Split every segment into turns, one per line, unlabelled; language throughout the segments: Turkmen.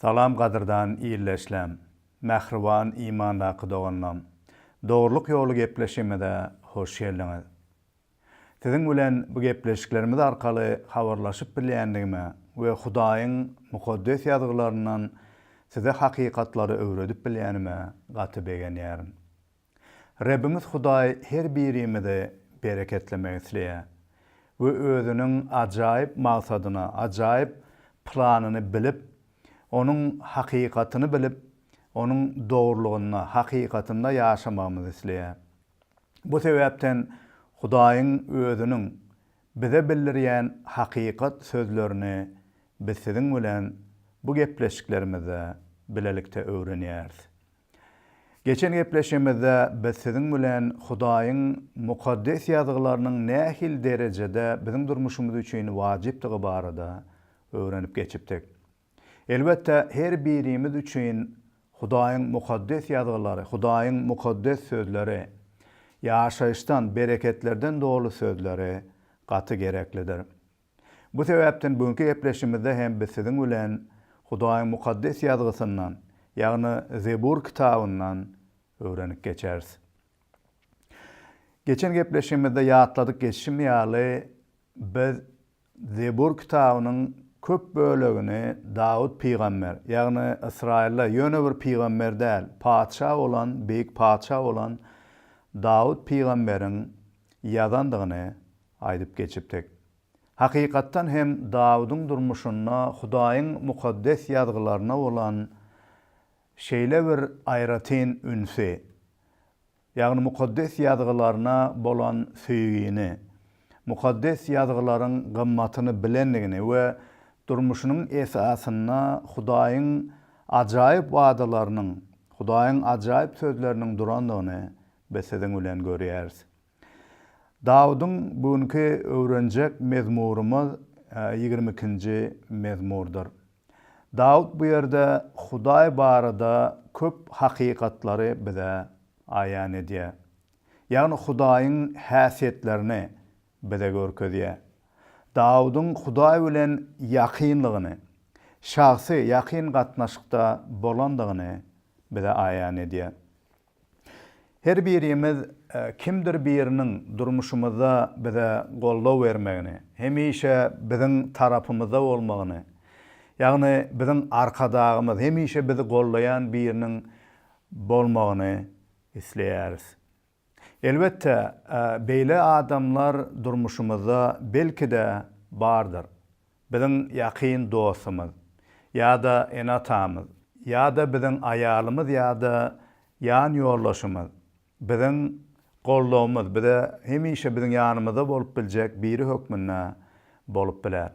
Salam qadırdan iyilleşlem, mehriban imanla qıdağınlam, doğruluk yolu gepleşimede hoş geldiniz. Sizin bilen bu gepleşiklerimiz arkalı habarlaşıp bilýändigime ve Hudaýyň mukaddes ýazgylaryndan size hakikatları öwredip bilýänime gaty begenýärim. Rabbimiz Hudaý her birimizi bereketlemek isleýär we özüniň ajaýyp maksadyna, ajaýyp planyny bilip, onun hakikatyny bilip, onun doğrulugyna, hakikatynda ýaşamagymyzy isleýär. Bu sebäpden Hudaýyň özüniň bize bildirýän hakikat sözlerini biz siziň bilen bu gepleşiklerimizde bilelikde öwrenýäris. Geçen gepleşimizde biz siziň bilen Hudaýyň mukaddes ýazgylarynyň nähil derejede biziň durmuşymyz üçin wajypdygy barada öwrenip geçipdik. Elbette her birimiz üçin Hudaýyň mukaddes ýazgylary, Hudaýyň mukaddes sözleri, ýaşaýyşdan, bereketlerden dolu sözleri gaty gereklidir. Bu sebäpden bugünkü gepleşimizde hem biz siziň bilen Hudaýyň mukaddes ýazgysyndan, ýagny Zebur kitabyndan öwrenip geçeriz. Geçen gepleşimizde ýatladyk geçişim ýaly biz Zebur kitabynyň köp bölegini Daud peýgamber, ýagny Israil'de ýöne bir peýgamber däl, padşah olan, beýik padşah olan Daud peýgamberiň ýazandygyny aýdyp geçipdik. Hakykatdan hem Daudyň durmuşyna, Hudaýyň mukaddes ýazgylaryna bolan şeýle bir aýratyn ünsi, ýagny mukaddes ýazgylaryna bolan söýgini, mukaddes ýazgylaryň gymmatyny bilenligini we durmuşynyň esasyna Hudaýyň ajaýyp wadalarynyň, Hudaýyň ajaýyp sözleriniň durandygyny biz siziň bilen görýäris. Daudyň bugünkü öwrenjek mezmurumyz 22-nji mezmurdur. Daud bu ýerde Hudaý barada köp hakikatlary bize aýan edýär. Ýagny Hudaýyň häsiýetlerini bize görkezýär. Daudyň Hudaý bilen ýakynlygyny, şahsy ýakyn gatnaşykda bolandygyny bize aýan edýär. Her birimiz kimdir biriniň durmuşymyzda bize gollaw bermegini, hemişe biziň tarapymyzda bolmagyny, ýagny biziň arkadagymyz, hemişe bizi gollaýan biriniň bolmagyny isleýäris. Elbette beýle adamlar durmuşymyzda belki de bardır. Biziň ýakyn dostumyz, ýa-da enatamyz, ýa-da biziň aýalymyz, ýa-da ýan ýoldaşymyz, biziň gollawmyz, bize hemişe biziň ýanymyzda bolup biljek biri hökmünde bolup biler.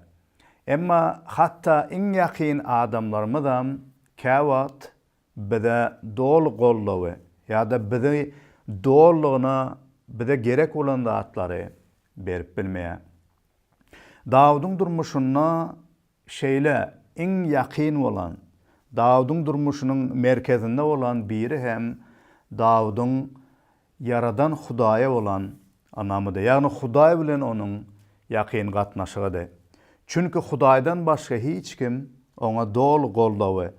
Emma hatta iň ýakyn adamlarymyzam käwagt bize dol gollawy, ýa-da bizi doğruluğuna bize gerek olan zatları berip bilmeýär. Daudyň durmuşyna şeýle iň ýakyn bolan, Daudyň durmuşynyň merkezinde bolan biri hem Daudyň yaradan Hudaýa bolan anamydy. Ýagny Hudaý bilen onuň ýakyn gatnaşygydy. Çünki Hudaýdan başga hiç kim ona dol gollawy,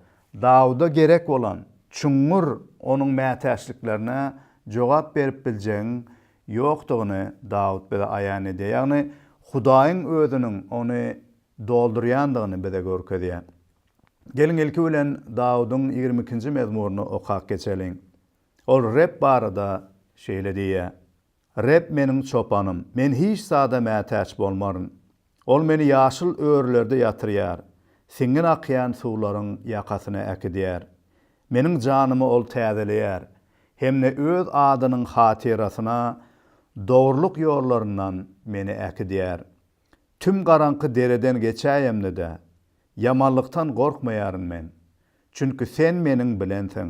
Dauda gerek bolan çuňur onuň mätäçliklerine jogap berip biljegiň ýokdugyny Daud bize aýan edýär. Ýagny Hudaýyň özüniň ony doldurýandygyny bize görkezýär. Gelin ilki bilen Daudyň 22-nji mezmuruny okap geçeliň. Ol Rab barada şeýle diýär: Rab meniň çopanym, men hiç sada mätäç bolmaryn. Ol meni ýaşyl öwrlerde ýatyrýar, siňin akýan suwlaryň ýakasyna äkidýär. Meniň janymy ol täzelýär. Hemne öz adynyň hatirasyna doğruluk ýollaryndan meni äkidýär. Tüm garanky dereden geçäýemde de yamanlyktan gorkmaýaryn men. Çünki sen meniň bilensiň.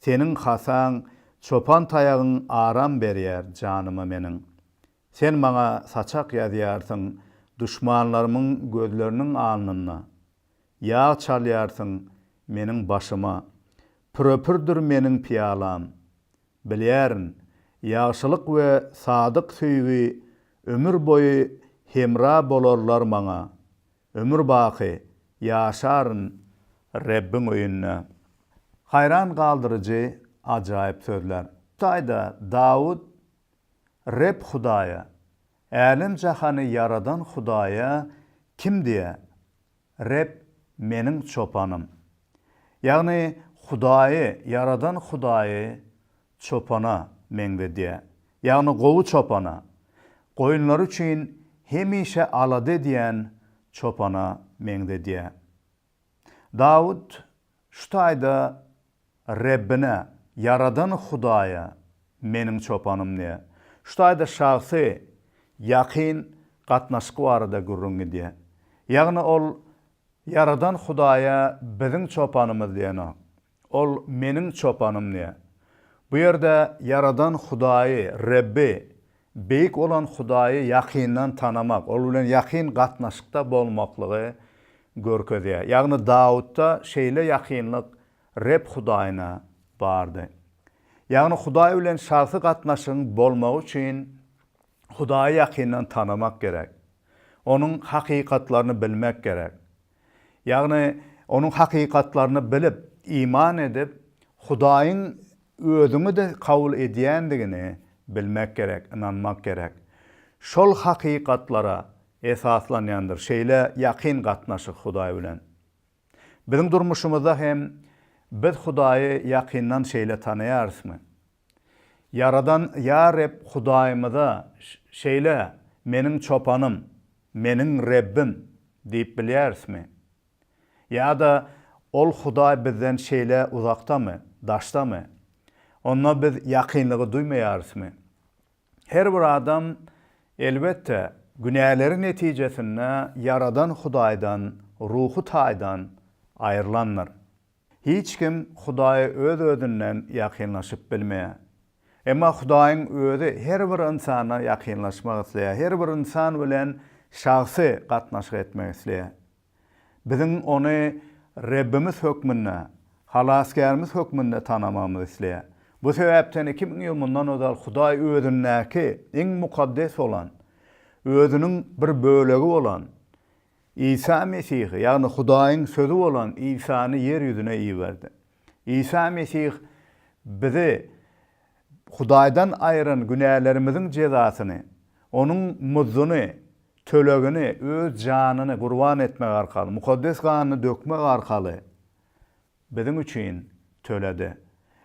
Seniň hasaň, çopan taýagyň aram berýär janyma meniň. Sen maňa saçak ýazýarsyň düşmanlarymyň gözleriniň alnyna. Ýağ çalýarsyň meniň başyma. Püröpürdür meniň piyalam. Bilýärin, ýagşylyk we sadyk süýgi ömür boyu hemra bolarlar maňa. Ömür baky ýaşaryn Rebbin öýünne. Hayran galdırıcı, ajaýyp sözler. Taýda Dawud Reb Hudaýa, älim jahany yaradan Hudaýa kim diýe? Reb meniň çopanym. Ýagny Hudaýy, yaradan Hudaýy çopana meňde diýe. Ýagny gowy çopana. Goýunlar üçin hemişe alady diýen çopana meňde diýe. Dawud şu taýda Rebbine, yaradan Hudaýa meniň çopanym diýe. Şu taýda şahsy ýakyn gatnaşyk barada gurrun diýe. Ýagny ol yaradan Hudaýa biziň çopanymyz diýen. Ol meniň çopanym diýe. Bu ýerde yaradan Hudaýy, Rebbi, beýik olan Hudaýy ýakyndan tanamak, ol bilen ýakyn gatnaşykda bolmaklygy görkezýär. Ýagny Dawudda şeýle ýakynlyk Reb Hudaýyna bardy. Ýagny Hudaý bilen şahsy gatnaşygyň bolmagy üçin Hudaýy ýakyndan tanamak gerek. Onuň hakykatlaryny bilmek gerek. Ýagny onuň hakykatlaryny bilip, iman edip, Hudaýyň özüňi de kabul edýändigini bilmek gerek, inanmak gerek. Şol hakykatlara esaslanýandyr şeýle ýakyn gatnaşyk Hudaý bilen. Biziň durmuşymyzda hem biz Hudaýy ýakyndan şeýle tanaýarsmy? Yaradan ya Reb Hudaýymyza şeýle meniň çopanym, meniň Rebbim diýip bilýärsmi? Ýa-da ol Hudaý bizden şeýle uzaktamy, daşdamy? Onda biz ýakynlygy duýmaýarsmy? Her bir adam elbetde günäleri netijesinde yaradan Hudaýdan, ruhu taýdan aýrylanlar. Hiç kim Hudaýy öz-özünden ýakynlaşyp bilmeýär. Emma Hudaýyň özü her bir insana ýakynlaşmak isleýär. Her bir insan bilen şahsy gatnaşyk etmek isleýär. Biziň ony Rebbimiz hökmünde, halaskarymyz hökmünde tanamamyz isleýär. Bu sebäpden 2000 ýyl mundan öňe Hudaý özündäki iň mukaddes olan, özüniň bir bölegi olan İsa Mesih, ýagny Hudaýyň sözü olan İsany yer ýüzüne iýberdi. İsa Mesih bizi Hudaýdan aýyran günälerimiziň jezasyny, onuň muzyny, tölegini, öz janyny gurban etmek arkaly, mukaddes ganyny dökmek arkaly biziň üçin töledi.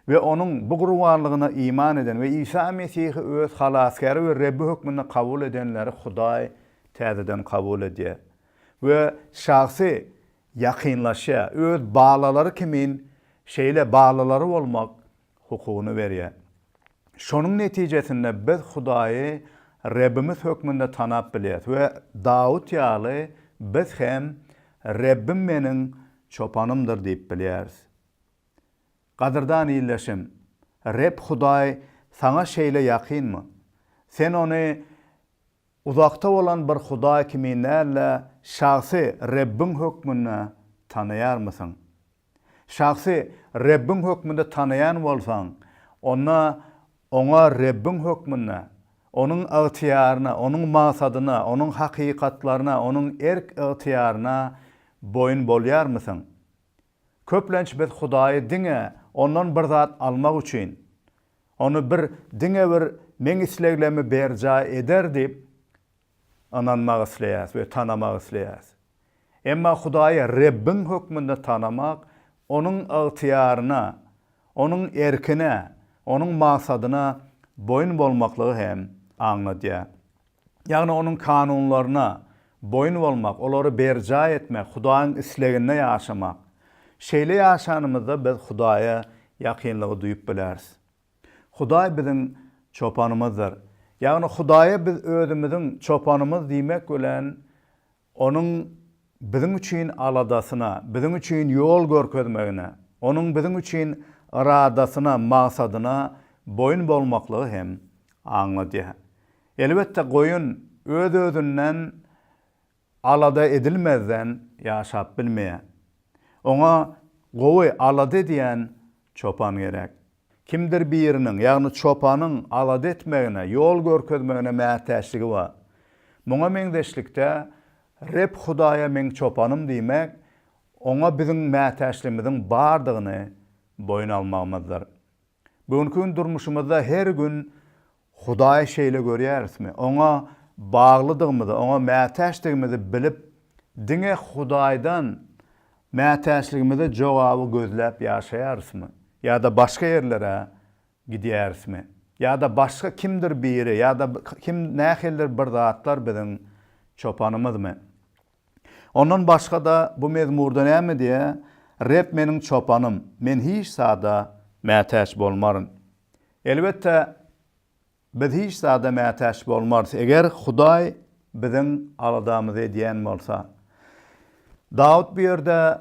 Ve onuň bu gurbanlygyna iman eden ve İsa Mesih'i öz halaskary we Rebbi hökmünde kabul edenleri Hudaý täzeden kabul edýär. Ve şahsy ýakynlaşa, öz bağlalary kimin şeýle bağlalary bolmak hukugyny berýär. Şonuň netijesinde biz Hudaýy Rebbimiz hökmünde tanap bilýäs we Dawud ýaly biz hem Rebbim meniň çopanymdyr diýip bilýäris. Gadyrdan ýyleşim, Reb Hudaý sana şeýle ýakynmy? Sen ony uzakta olan bir Hudaý kiminle şahsy Rebbin hökmünde tanaýarmysyň? Şahsy Rebbin hökmünde tanaýan bolsaň, ona Rebbin hökmünde, onuň ygtyýaryna, onuň maksadyna, onuň hakykatlaryna, onuň erk ygtyýaryna boyun bolýarmysyň? Köplenç biz Hudaýy diňe ondan bir zat almak üçin, onu bir diňe bir meň isleglemi berja eder diýip ananmak isleýäs we tanamak isleýäs. Emma Hudaýy Rebbin hökmünde tanamak, onuň ygtyýaryna, onuň erkine, onuň maksadyna boyun bolmaklygy hem aňladýar. Ýagny onuň kanunlaryna boyun bolmak, olary berja etmek, Hudaýyň islegine ýaşamak. Şeýle ýaşanymyzda biz Hudaýa ýakynlygy duýup biläris. Hudaý biziň çopanymyzdyr. Ýagny Hudaýa biz özümiziň çopanymyz diýmek bilen onuň biziň üçin aladasyna, biziň üçin ýol görkezmegine, onuň biziň üçin iradasyna, maksadyna boyun bolmaklygy hem aňladýar. Elbetde goýun öz-özünden alada edilmezden ýaşap bilmeýär. Ona gowy alada diýen çopan gerek. Kimdir biriniň, ýagny çopanyň alada etmegine, ýol görkezmegine mätäçligi bar. Muňa meňdeşlikde Reb Hudaýa meň çopanym diýmek, ona bizim mätäşligimizin bardygyny boyun almamızdır. Bugünkü durmuşumuzda her gün Hudaý şeýle görýärismi? Ona baglydygymyzy, ona mätäşligimizi bilip, diňe Hudaýdan mätäşligimizi jogaby gözläp ýaşaýarsmy? Ya da başga yerlere gidýärismi? Ya da başga kimdir biri, ya da kim nähildir bir zatlar biziň çopanymyzmy? Ondan başga da bu mezmurda näme diýe? Rep meniň çopanım, men hiç sada mätäş bolmaryn. Elbetde biz hiç sada mätäş bolmarys. Eger Hudaý biziň aladamyzy diýen bolsa. Daud bu ýerde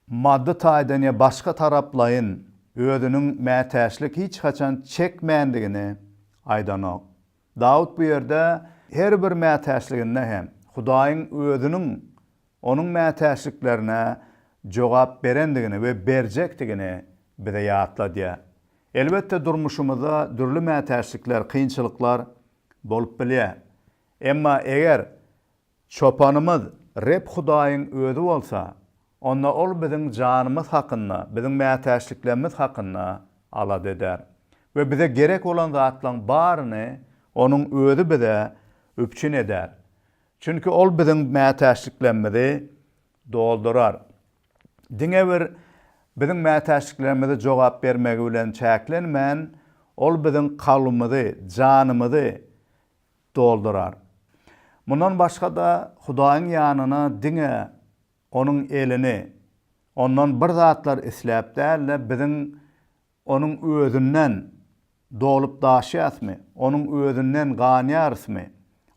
maddi taýdan ýa başga taraplayın özüniň mätäşlik hiç haçan çekmändigini aýdanok. Daud bu ýerde her bir mätäşliginde hem Hudaýyň özüniň onuň mätäşliklerine jogap berendigini we berjekdigini bize ýatla diýär. Elbetde durmuşumyzda dürli mätäşlikler, kynçylyklar bolup bilýär. Emma eger çopanymyz Rep Hudaýyň özü bolsa, onda ol biziň janymyz hakynda, biziň mätäşliklerimiz hakynda alad eder. We bize gerek olan zatlaryň baryny onuň özü bize öpçün eder. Çünki ol biziň mätäşliklerimizi doldurar. Diňe bir biziň mätäşliklerimize jogap bermegi bilen çäklenmän, ol biziň kalbymyzy, janymyzy doldurar. Mundan başga da Hudaýyň ýanyna diňe onuň elini, ondan bir zatlar isläp däl, biziň onuň özünden dolup daşýasmy, onuň özünden ganýarsmy,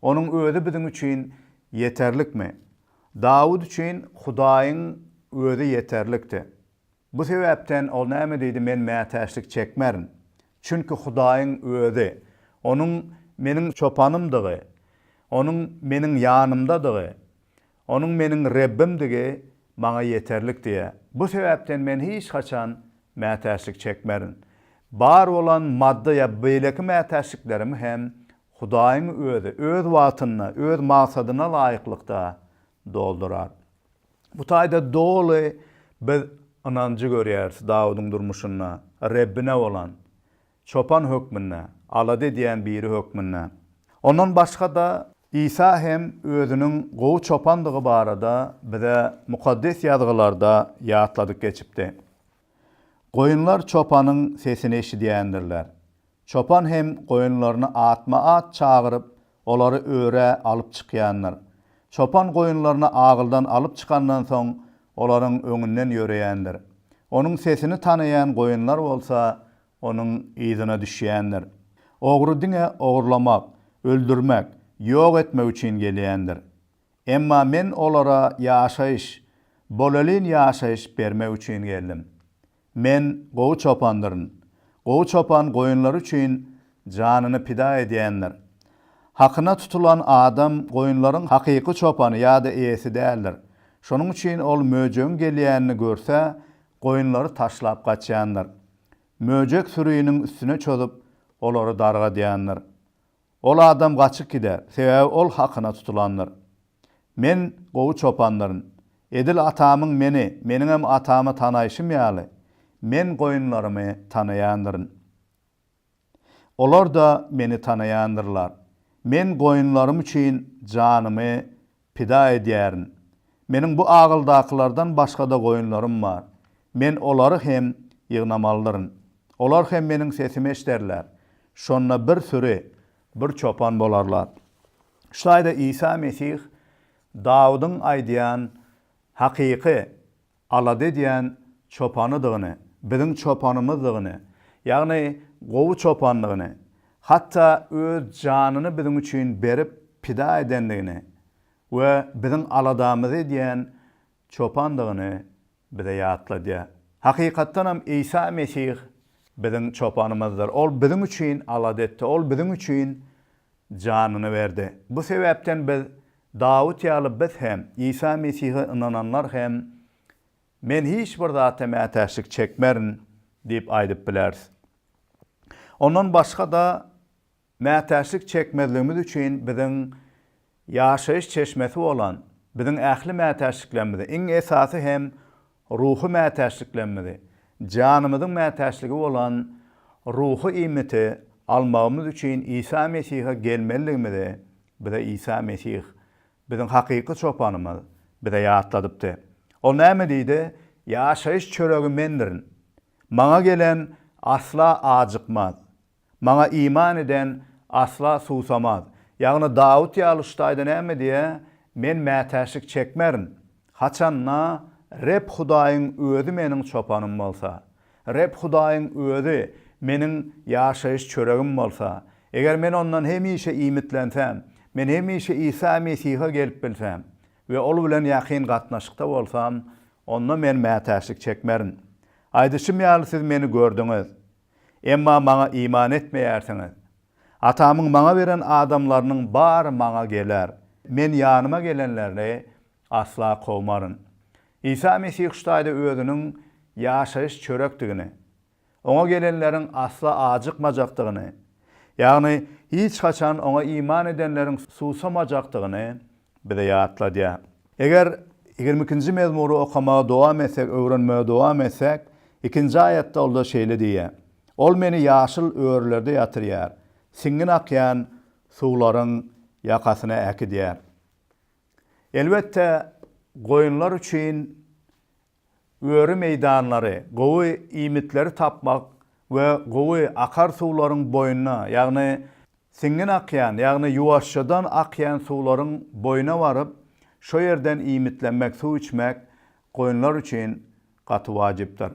onuň özü biziň üçin yeterlikmi? Daud üçin Hudaýyň özü yeterlikdi. Bu sebäpden ol näme diýdi, men mätäşlik çekmerin. Çünki Hudaýyň özü, onuň meniň çopanymdygy, onuň meniň ýanymdadygy, onuň meniň Rebbimdigi maňa yeterlik diýe. Bu sebäpden men hiç haçan mätäşlik çekmerin. Bar olan maddi ýa beýleki mätäşliklerimi hem Hudaýyň özü, öz watyna, öz maksadyna laýyklykda doldurar. Bu taýda doly biz anancı görýäris Dawydyň durmuşyna, Rebbine olan, çopan hökmüne, alady diýen biri hökmüne. Ondan başga da İsa hem özünün gowy çopandygy barada bize mukaddes ýazgylarda ýatladyk geçipdi. Goýunlar çopanyň sesini eşidýändirler. Çopan hem goýunlaryny atma-at çağırıp, olary öre alıp çykýanlar. Çopan goýunlaryny agyldan alıp çykandan soň olaryň öňünden ýöreýändir. Onuň sesini tanaýan goýunlar bolsa, onuň ýzyna düşýändir. Ogry diňe ogurlamak, öldürmek, ýok etmek üçin gelýändir. Emma men olara ýaşaýyş, bolalyn ýaşaýyş bermek üçin geldim. Men gowy çopandyryn. Gowy çopan goýunlar üçin janyny pida edýändir. Hakyna tutulan adam goýunlaryň hakyky çopany ýa-da eýesi däldir. Şonuň üçin ol möjegin gelýänini görse, goýunlary taşlap gaçýandyr. Möjek sürüýiniň üstüne çözup, olary darga diýändir. Ol adam gaçyk gider, sebäbi ol hakyna tutulandyr. Men gowy çopandyryn. Edil atamyň meni, meniň hem atamy tanaýşym ýaly. Men goýunlarymy tanaýandyryn. Olar da meni tanaýandyrlar. Men goýunlarym üçin janymy pida edýärin. Meniň bu agyldakylardan başga da goýunlarym bar. Men olary hem ýygnamalydyrin. Olar hem meniň sesimi eşderler. Şonna bir sürü, bir çopan bolarlar. Şu aýda İsa Mesih Dawydyň aýdýan hakyky alady diýen çopanydygyny, biziň çopanymyzdygyny, ýagny gowy çopanlygyny, hatta öz janyny biziň üçin berip pida edendigini we biziň aladamyzy diýen çopandygyny bize ýatlady. Hakykatdan hem İsa Mesih biziň çopanymyzdyr. Ol biziň üçin alad etdi, ol biziň üçin janyny berdi. Bu sebäpden biz Dawud ýaly biz hem İsa Mesih'e inananlar hem men hiç bir zata mätäşlik çekmerin diýip aýdyp bileris. Ondan başga da mätäşlik çekmezligimiz üçin biziň ýaşaýyş çeşmesi bolan Bizim ähli mätäşliklenmedi. Iň esasy hem ruhy mätäşliklenmedi. Janymyzyň mätäşligi bolan ruhy immeti almagymyz üçin İsa Mesih'e gelmeliligimizi bize İsa Mesih bizim hakyky çopanymyz bize ýatladypdy. O näme diýdi? Ýaşaýyş çöregi mendirin. Maňa gelen asla ajykmaz. Maňa iman eden asla susamaz. Ýagny Dawud ýaluşdaýda näme diýe? Men mätäşlik çekmerin. Haçanna Reb Hudaýyň özi meniň çopanym bolsa, Reb Hudaýyň özi meniň ýaşaýyş çöregim bolsa, eger men ondan hemişe ümitlensem, men hemişe İsa Mesih'e gelip bilsem we ol bilen ýakyn gatnaşykda bolsam, onda men mätäşlik çekmerin. Aýdyşym ýaly siz meni gördüňiz. Emma maňa iman etmeýärsiňiz. Atamyň maňa beren adamlarynyň bary maňa geler. Men ýanyma gelenlerni asla kowmaryn. İsa Mesih şutaýda özüniň ýaşaýyş çörekdigini, oňa gelenleriň asla ajykmajakdygyny, ýagny hiç haçan oňa iman edenleriň susamajakdygyny bize ýatladýar. Eger 22-nji mezmuru okamaga dowam etsek, öwrenmege dowam etsek, 2-nji aýatda olda şeýle diýär. Ol meni ýaşyl öwrlerde ýatyrýar, siňin akýan suwlaryň ýakasyna äkidýär. Elbetde goýunlar üçin öwrü meýdanlary, gowy imitleri tapmak we gowy akar suwlaryň boýuna, ýagny siňin akýan, ýagny ýuwaşçadan akýan suwlaryň boýuna baryp, şo ýerden imitlenmek, suw içmek goýunlar üçin gaty wajypdyr.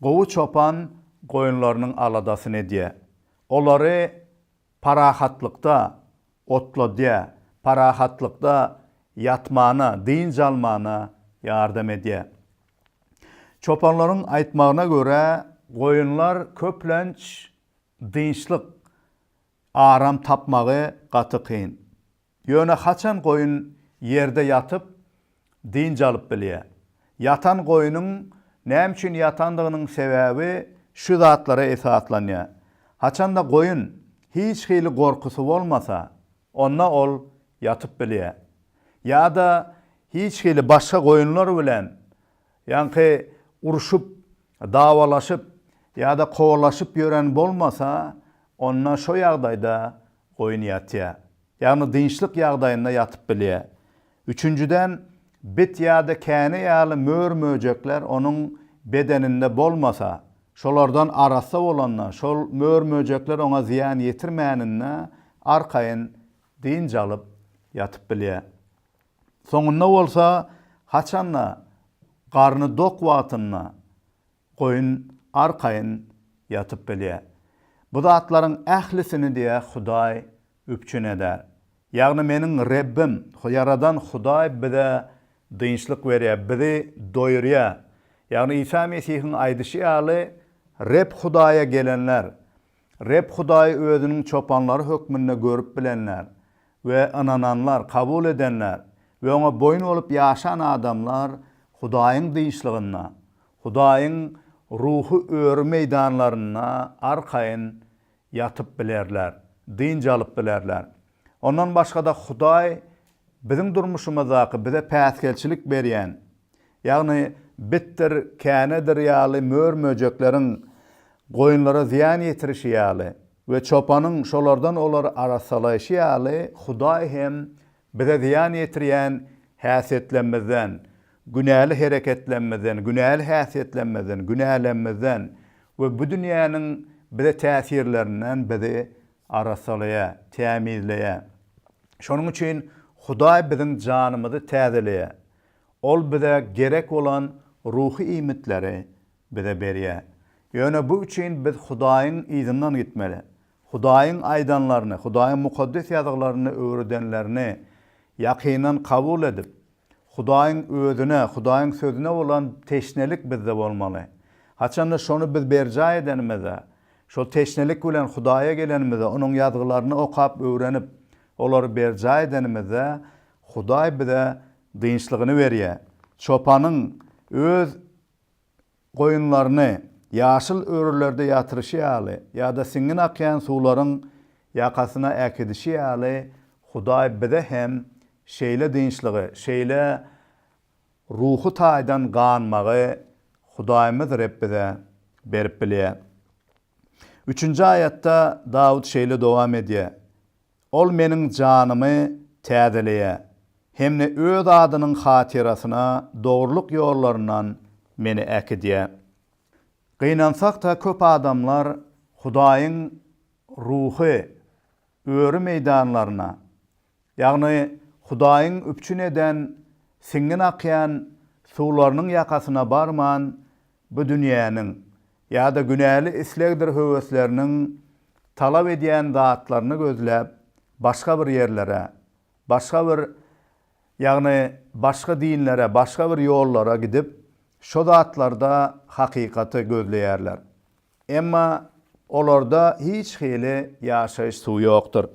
Gowy çopan goýunlarynyň aladasyny diýär. Olary parahatlykda otladyar, parahatlykda yatmana, dinç almana ýardam edýär. Çopanlaryň aýtmagyna görä, goýunlar köplenç dinçlik, aram tapmagy gaty kyn. Ýöne haçan goýun ýerde yatyp dinç alyp bilýär. Yatan goýunyň näme üçin yatandygynyň sebäbi şu zatlara esaslanýar. Haçan da goýun hiç hili gorkusy bolmasa, onna ol yatyp bilýär. Ýa-da hiç hili başga goýunlar bilen ýa-ni uruşup, dawalaşyp ýa-da kowalaşyp ýören bolmasa, onna şo ýagdaýda goýun ýatýar. Ýagny dinçlik ýagdaýynda yatyp bilýär. Üçüncüden bit ýa-da käne ýaly mör möjekler onuň bedeninde bolmasa, şolardan arasa bolanlar, şol mör möjekler oňa ziyan ýetirmäninde arkaýyn dinç alyp yatyp bilýär. Soňunda bolsa haçanla garny dok wagtynda goýun arkaýyn yatyp bilýär. Bu zatlaryň ählisini diýe Hudaý üpçün eder. Ýagny meniň Rebbim, Yaradan Hudaý bize dinçlik berýär, bizi doýurýar. Ýagny İsa Mesihiň aýdyşy ýaly Reb Hudaýa gelenler, Reb Hudaý özüniň çopanlary hökmünde görüp bilenler we anananlar, kabul edenler we oňa boyun olup ýaşan adamlar Hudaýyň dinçligiňe, Hudaýyň ruhy öwrü meýdanlaryna arkaýyn yatyp bilerler, dinç alyp bilerler. Ondan başga da Hudaý bizim durmuşymyzda bize päsgelçilik berýän, ýagny bittir, känedir ýaly mör möjekleriň goýunlara ziyan ýetirişi ýaly we çopanyň şolardan olar arasalaýşy ýaly Hudaý hem bize ziyan ýetirýän häsiýetlenmezden, günäli hereketlenmezden, günäli häsiýetlenmezden, günälenmezden we bu dünýäniň bize täsirlerinden bizi arasalaýar, tämizleýär. Şonuň üçin Hudaý biziň janymyzy täzeleýär. Ol bize gerek olan ruhi imitleri bize berýär. Ýöne bu üçin biz Hudaýyň izinden gitmeli. Hudaýyň aýdanlaryny, Hudaýyň mukaddes ýazyklaryny öwredenlerini ýakynan kabul edip, Hudaýyň özüne, Hudaýyň sözüne bolan teşnelik bizde bolmaly. Haçan da şonu biz berja edenimize, şo teşnelik bilen Hudaýa gelenimize, onuň ýazgylaryny okap, öwrenip, olary berja edenimize, Hudaý bize dinçligini berýär. Çopanyň öz goýunlaryny ýaşyl öwrülerde ýatyryşy ýaly ýa-da siňin akýan suwlaryň ýakasyna äkidişi ýaly Hudaý bize hem şeýle dinçligi, şeýle ruhu taýdan ganmagy Hudaýymyz Rebbide berip bilýär. 3-nji ayatda Dawud şeýle dowam edýär. Ol meniň janymy täzeleýär. Hemne öz adynyň hatirasyna dogruluk ýollaryndan meni äkidýär. Gynansak da köp adamlar Hudaýyň ruhy öwrü meýdanlaryna, ýagny Hudaýyň üpçün eden, siňin akýan suwlarynyň ýakasyna barman bu dünýäniň ýa-da günäli islegdir höwesleriniň talap edýän zatlaryny gözläp başga bir ýerlere, başga bir ýagny başga dinlere, başga bir ýollara gidip şo zatlarda hakykaty gözleýärler. Emma olarda hiç hili ýaşaýyş suwy ýokdur.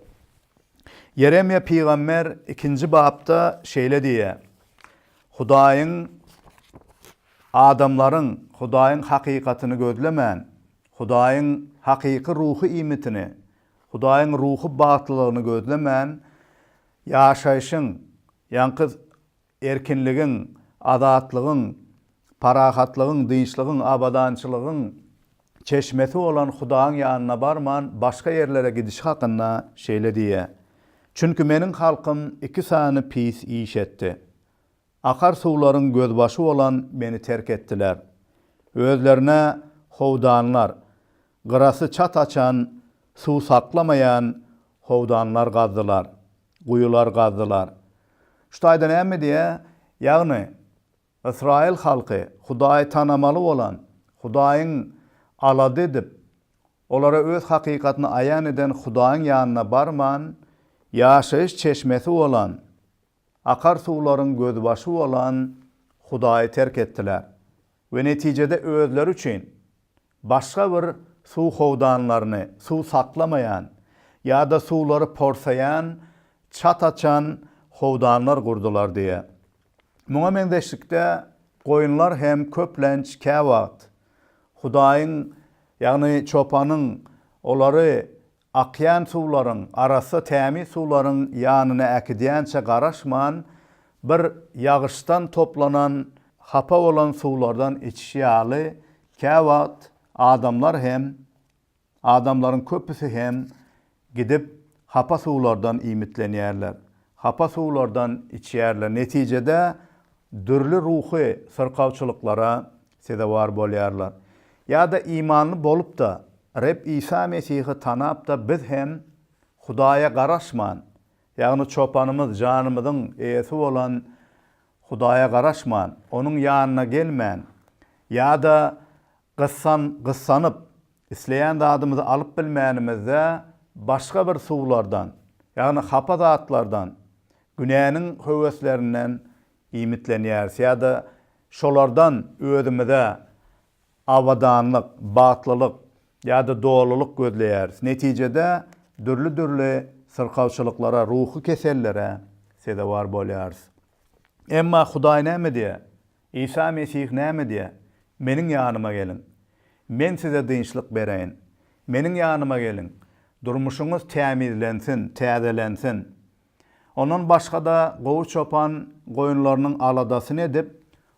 Yeremia peýgamber 2-nji babda şeýle diýär. Hudaýyň adamlaryň Hudaýyň hakykatyny gözlemän, Hudaýyň hakyky ruhy imitini, Hudaýyň ruhy batlylygyny gözlemän, ýaşaýyşyň, ýanky erkinligiň, azatlygyň, parahatlygyň, dinçligiň, abadançylygyň çeşmesi olan Hudaýyň ýanyna barman başga ýerlere gidiş hakynda şeýle diýär. Çünki meniň halkym 2 sany pis iş etdi. Akar suwlaryň gözbaşy olan meni terk etdiler. Özlerine howdanlar, gyrasy çat açan, suw saklamayan howdanlar gazdylar, guyular gazdylar. Şutaýdan näme diýär? Ýagny Israil halky Hudaýy tanamaly olan, Hudaýyň alady edip, olara öz hakykatyny aýan eden Hudaýyň ýanyna barman, ýaşaýyş çeşmesi olan, akar suwlaryň gözbaşy olan Hudaýy terk etdiler. We netijede özleri üçin başga bir suw howdanlaryny, suw saklamayan ýa-da suwlary porsayan, çat açan howdanlar gurdular diýär. Muňa meňdeşlikde goýunlar hem köplenç käwagt Hudaýyň, ýagny çopanyň olary akyan suwlaryň arasy tämiz suwlaryň ýanyna äkidýänçe garaşman bir ýagyşdan toplanan hapa olan suwlardan içişi ýaly käwagt adamlar hem adamlaryň köpüsi hem gidip hapa suwlardan imitlenýärler. Hapa suwlardan içýärler. Netijede dürli ruhy sırkawçylyklara sedewar bolýarlar. Ýa-da imanly bolup da Reb İsa Mesihi tanap da biz hem Hudaýa garaşman, ýagny çopanymyz, janymyzyň eýesi bolan Hudaýa garaşman, onuň ýanyna gelmän, ýa-da gyssanyp isleýän zadymyzy alyp bilmänimizde başga bir suwlardan, ýagny hapa zatlardan, günäniň höweslerinden imitlenýäris, ýa-da şolardan özümizde awadanlyk, batlylyk ýa-da dolalyk gözleýäris. Netijede dürli sırkawçylyklara, ruhy kesellere sedewar bolýarys. Emma Hudaý näme diýär? İsa Mesih näme diýär? Meniň ýanyma gelin. Men size dinçlik bereýin. Meniň ýanyma gelin. Durmuşyňyz tämizlensin, täzelensin. Ondan başga da gowy çopan goýunlarynyň aladasyny edip,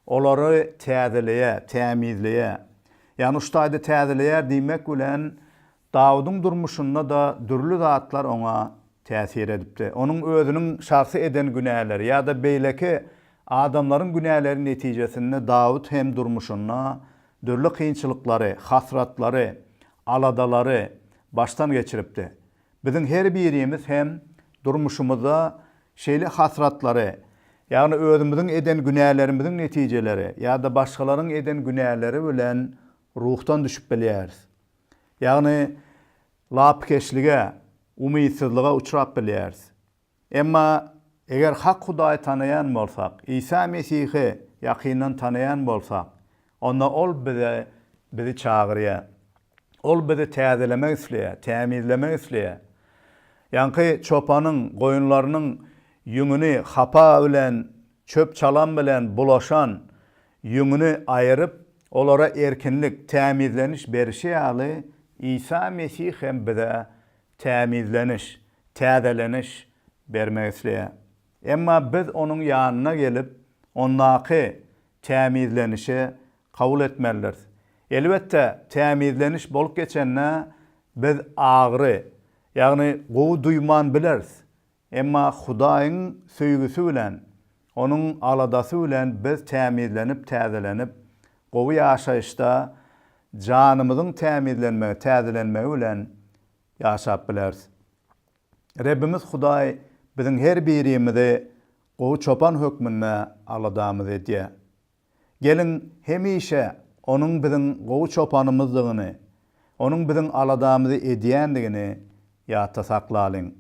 olary täzeleýär, tämizleýär. Ýani şutaýda täzeleýär diýmek bilen Dawudyň durmuşynda da dürli zatlar oňa täsir edipdi. Onuň özüniň şahsy eden günäleri ýa-da beýleki adamlaryň günäleri netijesinde Dawud hem durmuşyna dürli kynçylyklary, hasratlary, aladalary baştan geçiripdi. Biziň her birimiz hem durmuşymyzda şeýle hasratlary, ýagny özümiziň eden günälerimiziň netijeleri ýa-da başgalaryň eden günäleri bilen ruhtan düşüp bilýäris. Ýagny lapkeşlige, umytsızlyga uçrap bilýäris. Emma eger hak Hudaýy tanayan bolsak, İsa Mesihi ýakyndan tanayan bolsak, onda ol bizi çagyrýar. Ol bizi täzelemek isleýär, tämizlemek isleýär. Ýanky çopanyň, goýunlarynyň ýüňüni hapa bilen, çöp çalan bilen bulaşan ýüňüni aýryp, olara erkinlik, tämizleniş berişi ýaly İsa Mesih hem bize tämizleniş, täzeleniş bermek isleýär. Emma biz onun yanına gelip onnaki temizlenişi kabul etmeliyiz. Elbette temizleniş bolup geçenne biz ağrı, yani gowy duyman bileriz. Emma Hudaýyň söýgüsü bilen, onun aladasy bilen biz temizlenip, täzelenip, gowy ýaşaýyşda janymyzyň temizlenmegi, täzelenmegi bilen ýaşap bileriz. Rabbimiz Hudaý biziň her birimizi gowy çopan hökmüne aladamyz edýär. Gelin hemişe onun biziň gowy çopanymyzdygyny, onun biziň aladamyzy edýändigini ýata saklalyň.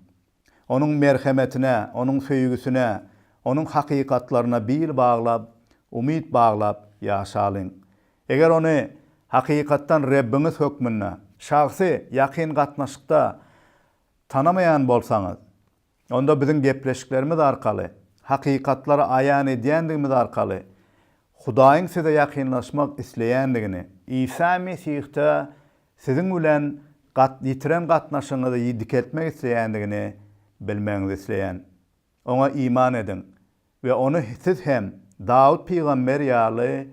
Onun merhemetine, onun söýgüsine, onun hakykatlaryna bil baglap, umyt baglap ýaşalyň. Eger onu hakykatdan Rabbimiz hökmüne, şahsy ýakyn gatnaşykda tanamayan bolsaňyz, onda biziň gepleşiklerimiz arkaly, hakykatlary aýan edýändigimiz arkaly Hudaýyň size ýakynlaşmak isleýändigini, İsa Mesih'te siziň bilen ýitiren gatnaşyňyzy ýedikeltmek isleýändigini bilmeňizi isleýän. Oňa iman edin we onu siz hem Dawud peýgamber ýaly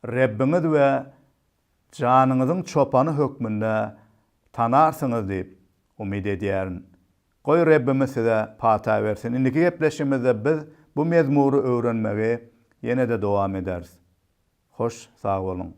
Rabbiňiz we janyňyzyň çopany hökmünde tanarsyňyz diýip umyt edýärin. Goý Rabbimiz size pata bersin. Indiki gepleşimizde biz bu mezmury öwrenmegi ýene de dowam ederiz. Hoş, sag bolun.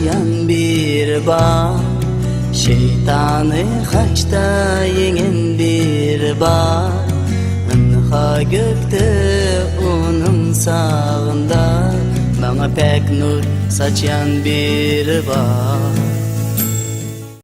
Yan bir bağ, şeytanı haçta yeňen bir bağ. Ynha gökte onun sağında, maňa pek nur saçyan bir bağ.